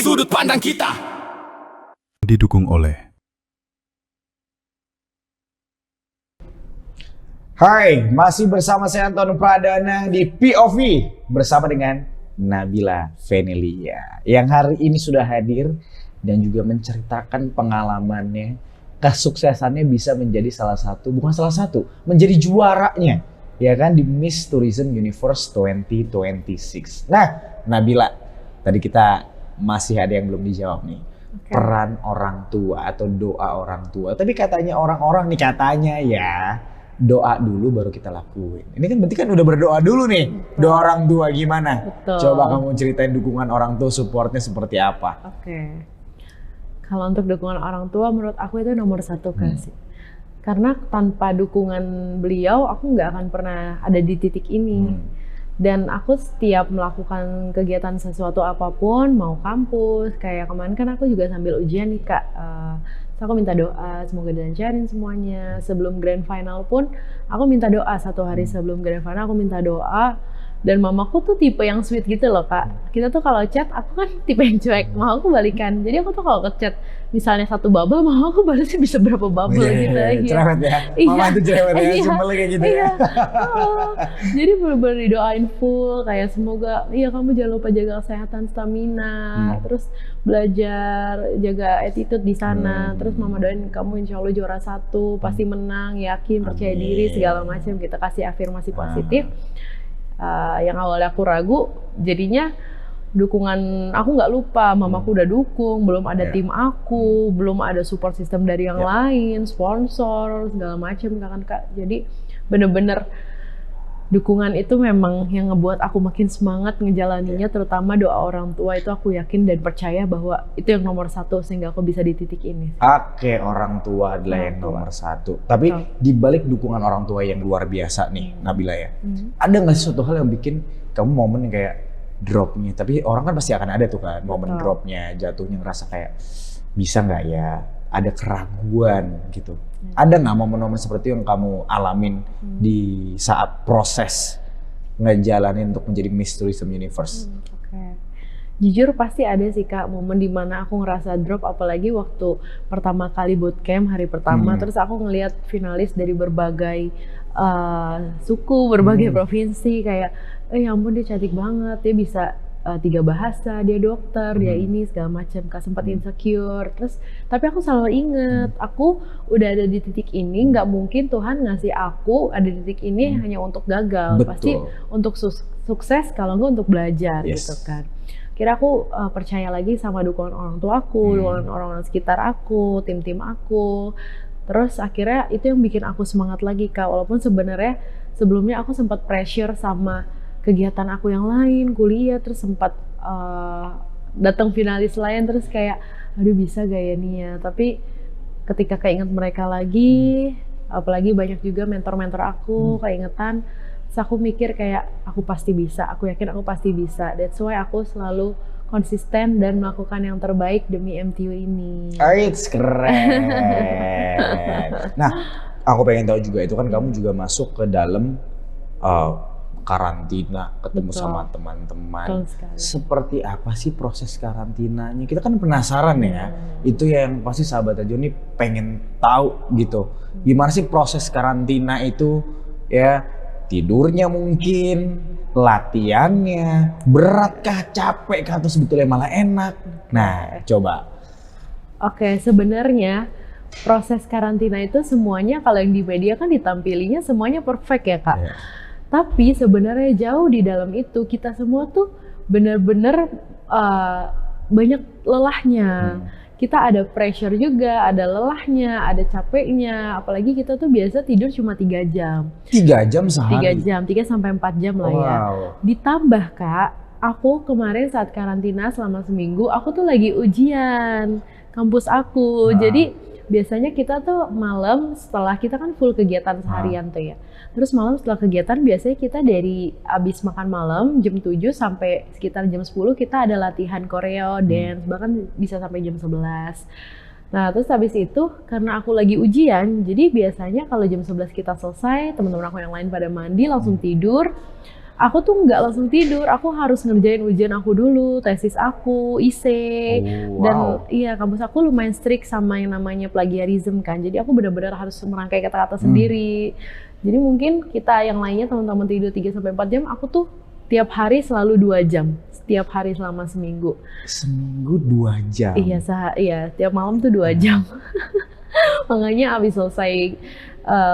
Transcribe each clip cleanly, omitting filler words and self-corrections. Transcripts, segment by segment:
sudut pandang kita. Didukung oleh Hai, masih bersama saya Anton Pradana di POV bersama dengan Nabila Venelia yang hari ini sudah hadir dan juga menceritakan pengalamannya, kesuksesannya bisa menjadi menjadi juaranya ya kan di Miss Tourism Universe 2026. Nah, Nabila, tadi kita masih ada yang belum dijawab nih. Peran orang tua atau doa orang tua. Tapi katanya orang-orang nih katanya ya, doa dulu baru kita lakuin. Ini kan berarti kan udah berdoa dulu nih. Betul. Doa orang tua gimana? Betul. Coba kamu ceritain dukungan orang tua, supportnya seperti apa? Oke. Kalau untuk dukungan orang tua menurut aku itu nomor satu kasih. Karena tanpa dukungan beliau aku nggak akan pernah ada di titik ini. Dan aku setiap melakukan kegiatan sesuatu apapun, mau kampus, kayak kemarin kan aku juga sambil ujian nih Kak. So aku minta doa, semoga dilancarin semuanya. Sebelum grand final pun, aku minta doa 1 hari sebelum grand final, aku minta doa. Dan mamaku tuh tipe yang sweet gitu loh Kak. Kita tuh kalau chat, aku kan tipe yang cuek, mamaku balikan. Jadi aku tuh kalau ke-chat, misalnya 1 bubble, mamaku balasnya bisa berapa bubble gitu. Cerewet ya? Mama itu cerewet ya, simpelnya kayak gitu ya? Jadi bener-bener didoain full, kayak semoga, iya kamu jangan lupa jaga kesehatan, stamina, terus belajar, jaga attitude di sana, terus mama doain kamu insya Allah juara 1, pasti menang, yakin, percaya diri, segala macam, kita kasih afirmasi positif. Yang awalnya aku ragu, jadinya dukungan aku nggak lupa, mamaku udah dukung, belum ada tim aku, belum ada support system dari yang lain, sponsor, segala macam kan Kak. Jadi bener-bener dukungan itu memang yang ngebuat aku makin semangat ngejalaninya, terutama doa orang tua itu aku yakin dan percaya bahwa itu yang nomor 1 sehingga aku bisa di titik ini. Oke, orang tua adalah yang nomor 1. Tapi di balik dukungan orang tua yang luar biasa nih, Nabila ya, ada nggak sih suatu hal yang bikin kamu momen yang kayak dropnya? Tapi orang kan pasti akan ada tuh kan, momen dropnya, jatuhnya ngerasa kayak bisa nggak ya? Ada keraguan gitu. Ada nggak momen-momen seperti yang kamu alamin di saat proses ngejalanin untuk menjadi Miss Tourism Universe? Jujur pasti ada sih Kak momen dimana aku ngerasa drop, apalagi waktu pertama kali bootcamp hari pertama, terus aku ngelihat finalis dari berbagai suku, berbagai provinsi, kayak ya ampun dia cantik banget, dia bisa 3 bahasa, dia dokter, dia ini segala macam. Kak sempat insecure, terus tapi aku selalu inget, aku udah ada di titik ini, nggak mungkin Tuhan ngasih aku ada di titik ini hanya untuk gagal. Betul. Pasti untuk sukses, kalau nggak untuk belajar gitu kan. Kira aku percaya lagi sama dukungan orang tua aku, dukungan orang-orang sekitar aku, tim-tim aku. Terus akhirnya itu yang bikin aku semangat lagi Kak, walaupun sebenarnya sebelumnya aku sempat pressure sama kegiatan aku yang lain, kuliah, terus sempat datang finalis lain, terus kayak aduh bisa gak ya Nia, tapi ketika keinget mereka lagi, apalagi banyak juga mentor-mentor aku keingetan, terus aku mikir kayak aku pasti bisa, aku yakin aku pasti bisa. That's why aku selalu konsisten dan melakukan yang terbaik demi MTU ini. It's keren. Nah, aku pengen tahu juga, itu kan kamu juga masuk ke dalam karantina, ketemu sama teman-teman. Seperti apa sih proses karantinanya? Kita kan penasaran ya. Itu yang pasti sahabat Ajo nih pengen tahu gitu. Gimana sih proses karantina itu ya? Tidurnya mungkin, latihannya, beratkah, capekkah, atau sebetulnya malah enak? Nah, coba. Oke, sebenarnya proses karantina itu semuanya kalau yang di media kan ditampilinya semuanya perfect ya Kak. Tapi sebenarnya jauh di dalam itu kita semua tuh bener-bener banyak lelahnya. Kita ada pressure juga, ada lelahnya, ada capeknya. Apalagi kita tuh biasa tidur cuma 3 jam. 3 jam sehari? 3 jam, 3-4 jam lah ya. Ditambah Kak, aku kemarin saat karantina selama seminggu, aku tuh lagi ujian kampus aku. Jadi biasanya kita tuh malam setelah kita kan full kegiatan seharian tuh ya. Terus malam setelah kegiatan biasanya kita dari abis makan malam jam 7 sampai sekitar jam 10 kita ada latihan koreo, dance, bahkan bisa sampai jam 11. Nah terus habis itu karena aku lagi ujian, jadi biasanya kalau jam 11 kita selesai, teman-teman aku yang lain pada mandi langsung tidur. aku tuh nggak langsung tidur, aku harus ngerjain ujian aku dulu, tesis aku, IC, dan iya kampus aku lumayan strict sama yang namanya plagiarism kan, jadi aku benar-benar harus merangkai kata-kata sendiri. Jadi mungkin kita yang lainnya teman-teman tidur 3-4 jam, aku tuh tiap hari selalu 2 jam, setiap hari selama seminggu. Seminggu 2 jam? Iya, iya tiap malam tuh 2 jam. Makanya abis selesai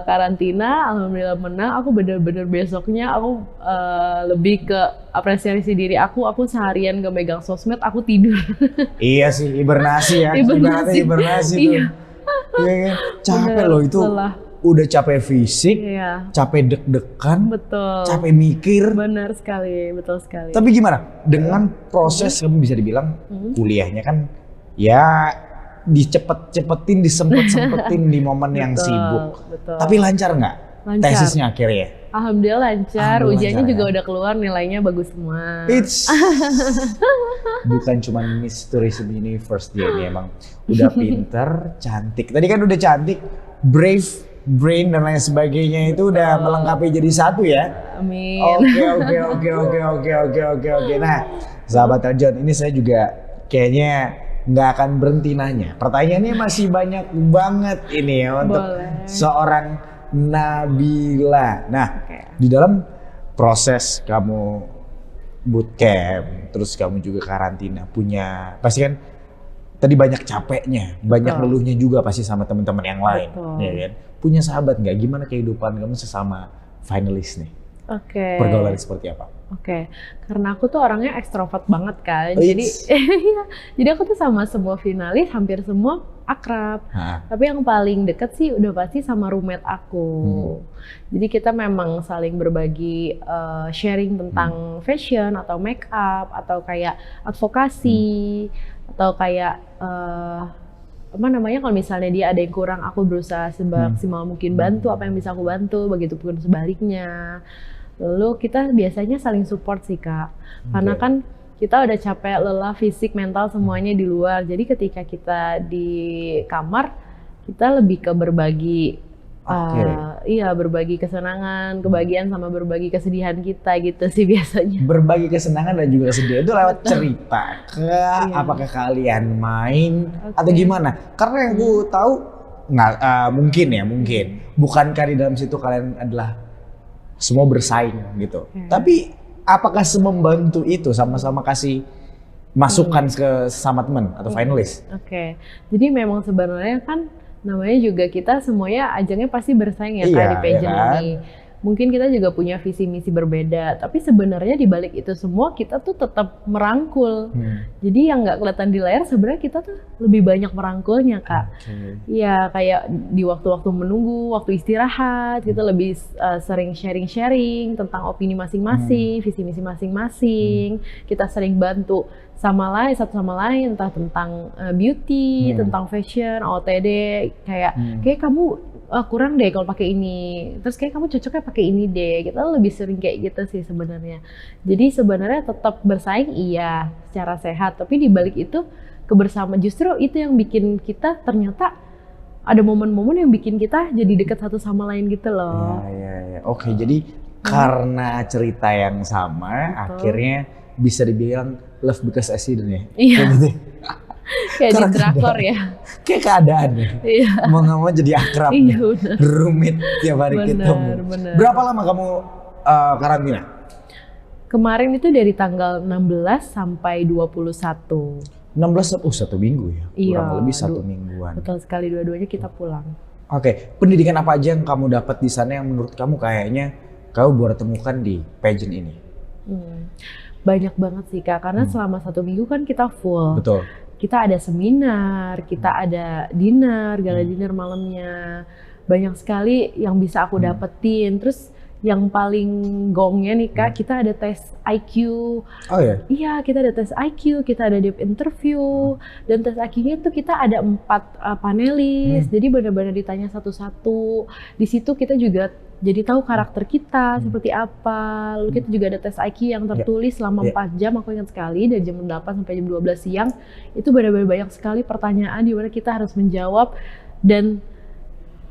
karantina, alhamdulillah menang, aku bener-bener besoknya aku lebih ke apresiasi diri aku seharian gak megang sosmed, aku tidur. Iya sih, hibernasi ya, hibernasi tuh. Iya kan? Capek loh itu, udah capek fisik, capek deg-degan, capek mikir. Benar sekali, betul sekali. Tapi gimana, dengan proses kamu bisa dibilang kuliahnya kan ya dicepet-cepetin, disempet-sempetin di momen yang sibuk. Tapi lancar nggak tesisnya akhirnya? Alhamdulillah lancar, ujiannya juga udah keluar, nilainya bagus semua. Bukan cuma Miss Tourism Universe dia ini, emang udah pinter, cantik. Tadi kan udah cantik, brave, brain dan lain sebagainya itu udah melengkapi jadi satu ya. Amin. Oke. Nah, sahabat Eljon, ini saya juga kayaknya nggak akan berhenti nanya. Pertanyaannya masih banyak banget ini ya untuk seorang Nabila. Nah, di dalam proses kamu bootcamp, terus kamu juga karantina, pasti kan tadi banyak capeknya, banyak leluhnya juga pasti sama teman-teman yang lain, ya kan? Punya sahabat nggak? Gimana kehidupan kamu sesama finalis nih? Pergaulan seperti apa? Karena aku tuh orangnya ekstrovert banget kan, jadi aku tuh sama semua finalis hampir semua akrab. Tapi yang paling deket sih udah pasti sama roommate aku. Jadi kita memang saling berbagi sharing tentang fashion atau make up atau kayak advokasi atau kayak apa namanya, kalau misalnya dia ada yang kurang, aku berusaha semaksimal mungkin bantu apa yang bisa aku bantu, begitupun sebaliknya. Lalu kita biasanya saling support sih Kak, karena kan kita udah capek, lelah fisik, mental semuanya di luar. Jadi ketika kita di kamar, kita lebih ke berbagi, berbagi kesenangan, kebahagiaan sama berbagi kesedihan kita gitu sih biasanya. Berbagi kesenangan dan juga kesedihan itu lewat cerita. Apakah kalian main atau gimana? Karena yang gue tahu mungkin bukankah di dalam situ kalian adalah semua bersaing gitu. Tapi apakah semembantu itu sama-sama kasih masukan ke sama teman atau finalis? Jadi memang sebenarnya kan namanya juga kita semuanya ajangnya pasti bersaing ya Kak di pageant ini. Mungkin kita juga punya visi misi berbeda, tapi sebenarnya di balik itu semua kita tuh tetap merangkul. Jadi yang nggak kelihatan di layar sebenarnya kita tuh lebih banyak merangkulnya Kak. Iya, kayak di waktu-waktu menunggu, waktu istirahat, kita lebih sering sharing-sharing tentang opini masing-masing, visi misi masing-masing. Kita sering bantu satu sama lain, entah tentang beauty, tentang fashion, OOTD, kayak kamu kurang deh kalau pakai ini, terus kayak kamu cocoknya pakai ini deh. Kita lebih sering kayak gitu sih sebenarnya. Jadi sebenarnya tetap bersaing iya secara sehat, tapi di balik itu kebersamaan, justru itu yang bikin kita ternyata ada momen-momen yang bikin kita jadi dekat satu sama lain gitu loh. Jadi karena cerita yang sama, akhirnya bisa dibilang love because accident ya. Kayak di drakor ya. Kayak keadaan ya. Mau nggak mau jadi akrab. Rumit tiap hari ketemu. Berapa lama kamu karantina? Kemarin itu dari tanggal 16 sampai 21. 16, 1 minggu ya? Kurang lebih 1 mingguan. Betul sekali, dua-duanya kita pulang. Pendidikan apa aja yang kamu dapat di sana yang menurut kamu kayaknya kamu baru temukan di pageant ini? Banyak banget sih Kak, karena selama 1 minggu kan kita full. Betul. Kita ada seminar, kita ada dinner, gala dinner malamnya. Banyak sekali yang bisa aku dapetin. Terus yang paling gongnya nih Kak, kita ada tes IQ. Iya, kita ada tes IQ, kita ada deep interview. Dan tes IQ-nya tuh kita ada 4 panelis. Jadi benar-benar ditanya satu-satu. Di situ kita juga jadi tahu karakter kita seperti apa. Lalu kita juga ada tes IQ yang tertulis selama 4 jam, aku ingat sekali, dari jam 8 sampai jam 12 siang. Itu benar-benar banyak sekali pertanyaan di mana kita harus menjawab, dan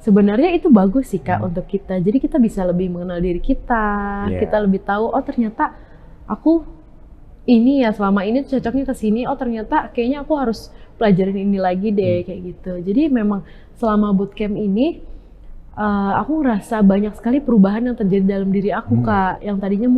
sebenarnya itu bagus sih Kak untuk kita. Jadi kita bisa lebih mengenal diri kita, kita lebih tahu oh ternyata aku ini ya selama ini cocoknya ke sini, oh ternyata kayaknya aku harus pelajarin ini lagi deh kayak gitu. Jadi memang selama bootcamp ini aku ngerasa banyak sekali perubahan yang terjadi dalam diri aku Kak. Yang tadinya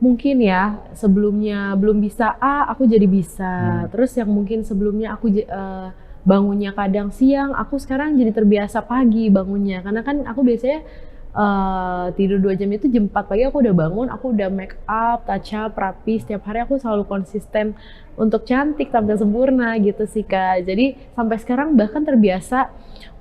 mungkin ya sebelumnya belum bisa A, aku jadi bisa. Terus yang mungkin sebelumnya aku bangunnya kadang siang, aku sekarang jadi terbiasa pagi bangunnya. Karena kan aku biasanya tidur 2 jam itu jam 4 pagi aku udah bangun, aku udah make up, touch up, rapi. Setiap hari aku selalu konsisten untuk cantik, tampil sempurna gitu sih Kak. Jadi sampai sekarang bahkan terbiasa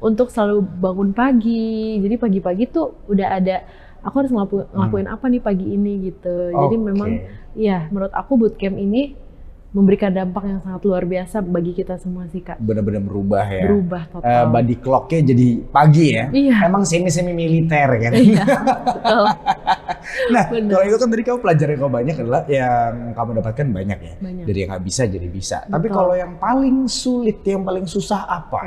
untuk selalu bangun pagi. Jadi pagi-pagi tuh udah ada, aku harus ngelakuin apa nih pagi ini gitu. Jadi memang ya menurut aku bootcamp ini memberikan dampak yang sangat luar biasa bagi kita semua sih Kak. Benar-benar berubah ya. Berubah total. Body clock-nya jadi pagi ya. Iya. Emang semi militer kan. Iya, betul. Nah, kalau itu kan tadi kamu pelajaran kamu banyak adalah yang kamu dapatkan banyak ya. Banyak. Dari yang nggak bisa jadi bisa. Betul. Tapi kalau yang paling sulit, yang paling susah apa?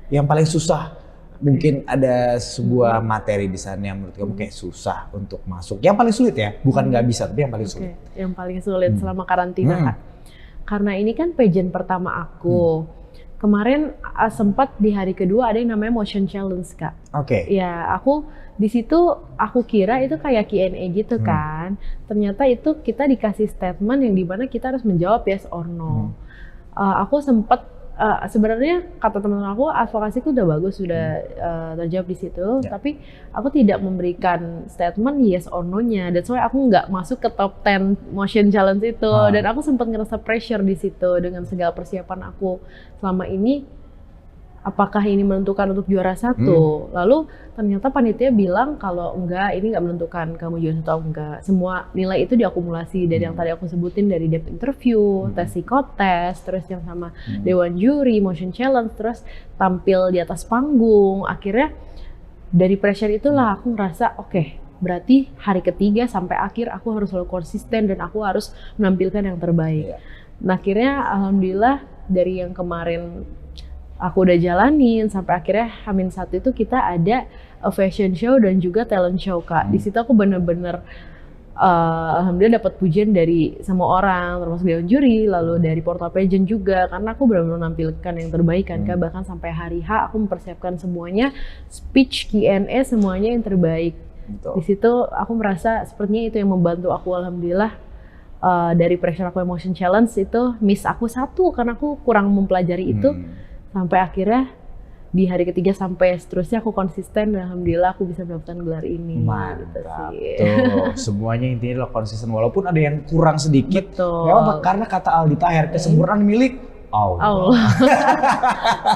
Yang paling susah mungkin ada sebuah materi di sana yang menurut kamu kayak susah untuk masuk. Yang paling sulit ya, bukan nggak bisa, tapi yang paling sulit. Yang paling sulit selama karantina Kak. Karena ini kan pageant pertama aku. Kemarin sempat di hari kedua ada yang namanya motion challenge Kak. Ya aku di situ aku kira itu kayak Q&A gitu kan. Ternyata itu kita dikasih statement yang dimana kita harus menjawab yes or no. Aku sempat sebenarnya kata teman-teman aku advokasiku udah bagus, sudah terjawab di situ. Tapi aku tidak memberikan statement yes or no-nya. That's why aku nggak masuk ke top 10 motion challenge itu. Dan aku sempat ngerasa pressure di situ dengan segala persiapan aku selama ini. Apakah ini menentukan untuk juara 1? Lalu ternyata panitia bilang kalau enggak, ini nggak menentukan kamu juara 1 atau enggak. Semua nilai itu diakumulasi dari yang tadi aku sebutin, dari depth interview, tes psikotes, terus yang sama dewan juri, motion challenge, terus tampil di atas panggung. Akhirnya dari pressure itulah aku ngerasa oke, berarti hari ketiga sampai akhir aku harus selalu konsisten dan aku harus menampilkan yang terbaik. Nah akhirnya alhamdulillah dari yang kemarin aku udah jalanin sampai akhirnya H-1 itu kita ada a fashion show dan juga talent show Kak. Di situ aku bener-bener alhamdulillah dapat pujian dari semua orang, termasuk dewan juri, lalu dari portal pageant juga, karena aku benar-benar menampilkan yang terbaik kan Kak. Bahkan sampai hari H aku mempersiapkan semuanya, speech, Q&A semuanya yang terbaik. Di situ aku merasa sepertinya itu yang membantu aku alhamdulillah. Dari pressure aku emotion challenge itu miss aku 1 karena aku kurang mempelajari itu. Sampai akhirnya di hari ketiga sampai seterusnya aku konsisten dan alhamdulillah aku bisa mendapatkan gelar ini. Mantap. Tuh, semuanya intinya adalah konsisten walaupun ada yang kurang sedikit. Betul. Gak apa-apa, karena kata Aldi Taher, kesempurnaan milik Allah.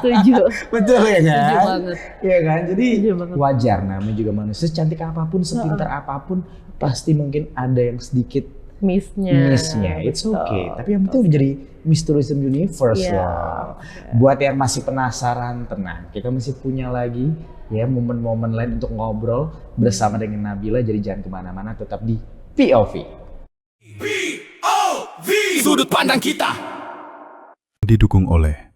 Setuju. Betul ya kan? Setuju banget. Iya kan? Jadi banget. wajar, namanya juga manusia. Secantik apapun, sepintar apapun, pasti mungkin ada yang sedikit missnya. It's okay. Tapi yang penting menjadi Miss Tourism Universe loh. Buat yang masih penasaran, tenang. Kita masih punya lagi ya momen-momen lain untuk ngobrol bersama dengan Nabila. Jadi jangan kemana-mana, tetap di POV. POV, sudut pandang kita. Didukung oleh